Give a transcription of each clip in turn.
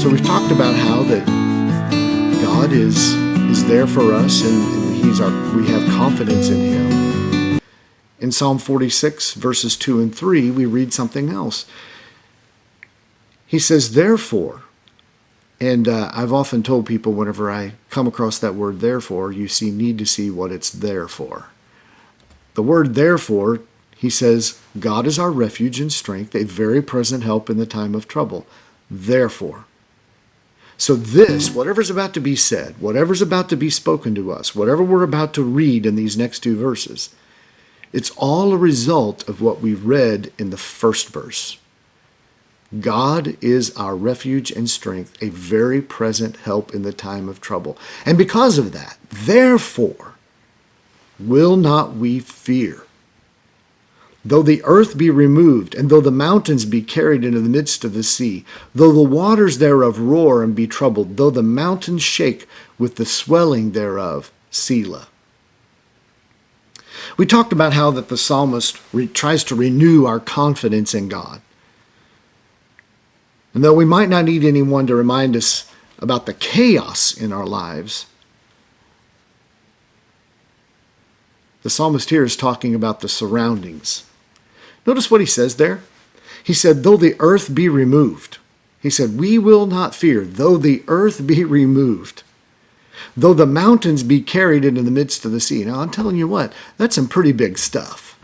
So we've talked about how that God is there for us, and we have confidence in Him. In Psalm 46, verses 2 and 3, we read something else. He says, therefore, and I've often told people whenever I come across that word therefore, need to see what it's there for. The word therefore, he says, God is our refuge and strength, a very present help in the time of trouble. Therefore. So this, whatever's about to be said, whatever's about to be spoken to us, whatever we're about to read in these next two verses, it's all a result of what we read in the first verse. God is our refuge and strength, a very present help in the time of trouble. And because of that, therefore, will not we fear? Though the earth be removed, and though the mountains be carried into the midst of the sea, though the waters thereof roar and be troubled, though the mountains shake with the swelling thereof, Selah. We talked about how that the psalmist tries to renew our confidence in God. And though we might not need anyone to remind us about the chaos in our lives, the psalmist here is talking about the surroundings. Notice what he says there. He said, though the earth be removed. He said, we will not fear, though the earth be removed. Though the mountains be carried into the midst of the sea. Now, I'm telling you what, that's some pretty big stuff.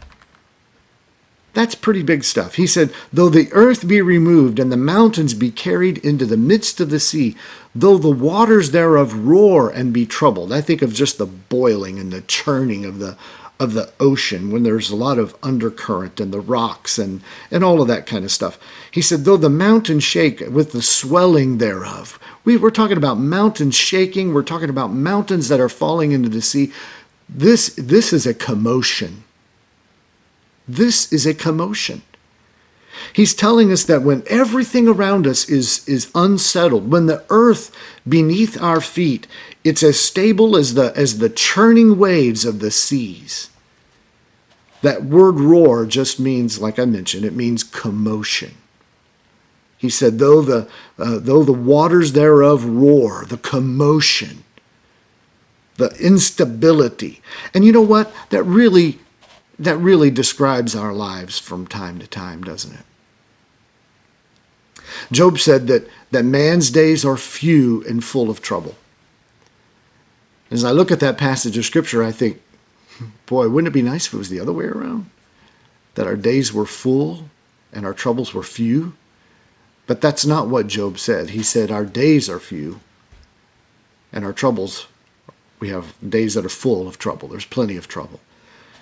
That's pretty big stuff. He said, though the earth be removed and the mountains be carried into the midst of the sea, though the waters thereof roar and be troubled. I think of just the boiling and the churning of the ocean when there's a lot of undercurrent and the rocks and all of that kind of stuff. He said, though the mountains shake with the swelling thereof. We're talking about mountains shaking. We're talking about mountains that are falling into the sea. This is a commotion. This is a commotion. He's telling us that when everything around us is unsettled, when the earth beneath our feet, it's as stable as the churning waves of the seas. That word roar just means, like I mentioned, it means commotion. He said, though the waters thereof roar, the commotion, the instability. And you know what? That really describes our lives from time to time, doesn't it? Job said that man's days are few and full of trouble. As I look at that passage of Scripture, I think, boy, wouldn't it be nice if it was the other way around? That our days were full and our troubles were few? But that's not what Job said. He said our days are few and our troubles, we have days that are full of trouble. There's plenty of trouble.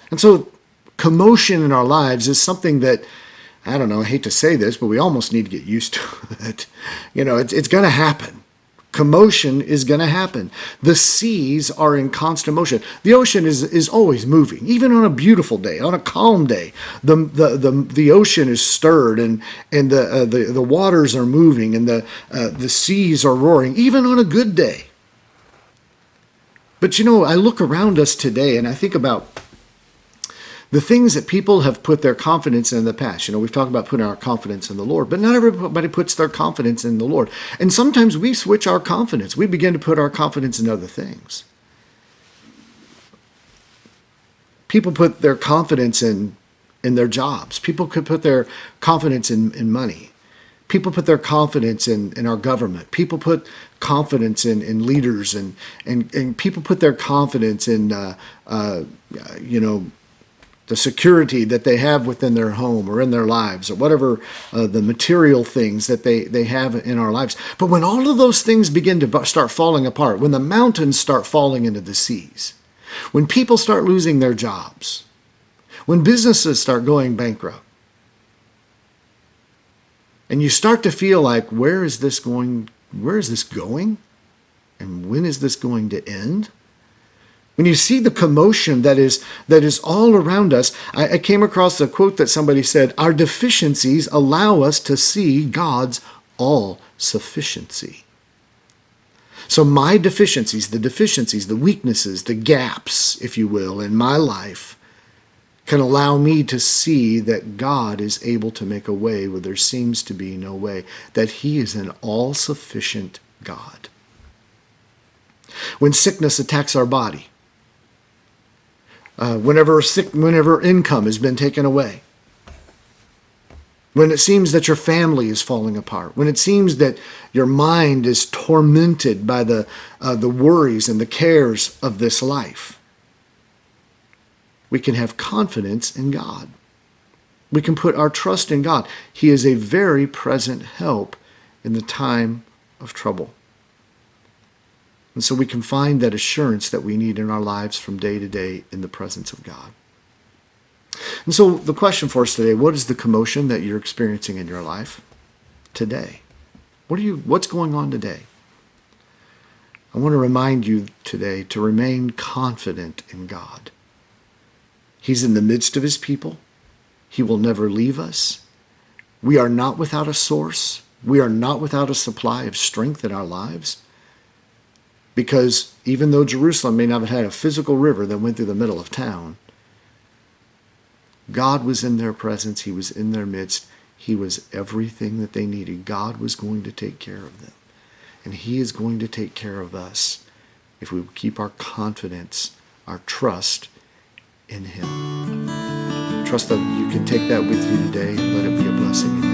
And so commotion in our lives is something that, I don't know, I hate to say this, but we almost need to get used to it. You know, it's going to happen. Commotion is going to happen. The seas are in constant motion. The ocean is always moving, even on a beautiful day, on a calm day. The ocean is stirred, and the waters are moving, and the seas are roaring, even on a good day. But you know, I look around us today, and I think about the things that people have put their confidence in the past. You know, we've talked about putting our confidence in the Lord, but not everybody puts their confidence in the Lord. And sometimes we switch our confidence. We begin to put our confidence in other things. People put their confidence in their jobs. People could put their confidence in money. People put their confidence in our government. People put confidence in leaders, and people put their confidence in, the security that they have within their home or in their lives, or whatever the material things that they have in our lives. But when all of those things begin to start falling apart, when the mountains start falling into the seas, when people start losing their jobs, when businesses start going bankrupt, and you start to feel like, where is this going? Where is this going? And when is this going to end? When you see the commotion that is all around us, I came across a quote that somebody said, our deficiencies allow us to see God's all-sufficiency. So my deficiencies, the weaknesses, the gaps, if you will, in my life, can allow me to see that God is able to make a way where there seems to be no way, that he is an all-sufficient God. When sickness attacks our body, whenever income has been taken away, when it seems that your family is falling apart, when it seems that your mind is tormented by the worries and the cares of this life, we can have confidence in God. We can put our trust in God. He is a very present help in the time of trouble. And so we can find that assurance that we need in our lives from day to day in the presence of God. And so the question for us today, what is the commotion that you're experiencing in your life today? What's going on today? I want to remind you today to remain confident in God. He's in the midst of his people. He will never leave us. We are not without a source. We are not without a supply of strength in our lives. Because even though Jerusalem may not have had a physical river that went through the middle of town, God was in their presence. He was in their midst. He was everything that they needed. God was going to take care of them. And he is going to take care of us if we keep our confidence, our trust in him. Trust that you can take that with you today and let it be a blessing.